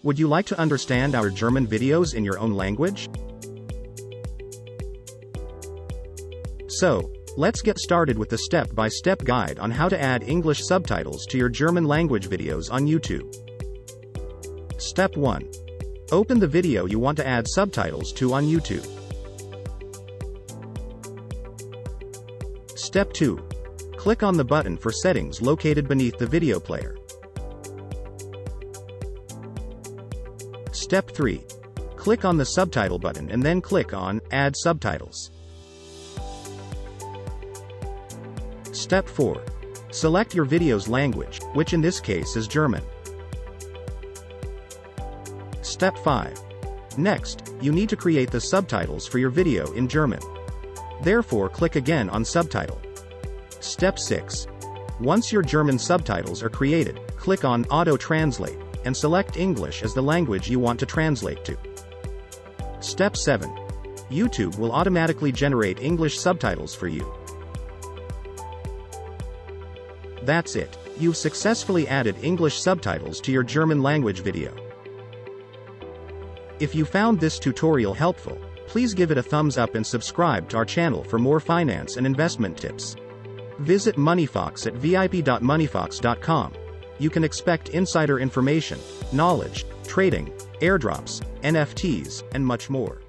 Would you like to understand our German videos in your own language? So, let's get started with the step-by-step guide on how to add English subtitles to your German language videos on YouTube. Step 1. Open the video you want to add subtitles to on YouTube. Step 2. Click on the button for settings located beneath the video player. Step 3. Click on the subtitle button and then click on Add Subtitles. Step 4. Select your video's language, which in this case is German. Step 5. Next, you need to create the subtitles for your video in German. Therefore, click again on Subtitle. Step 6. Once your German subtitles are created, click on Auto Translate, and select English as the language you want to translate to. Step 7. YouTube will automatically generate English subtitles for you. That's it. You've successfully added English subtitles to your German language video. If you found this tutorial helpful, please give it a thumbs up and subscribe to our channel for more finance and investment tips. Visit MoneyFoxx at vip.moneyfoxx.com. You can expect insider information, knowledge, trading, airdrops, NFTs, and much more.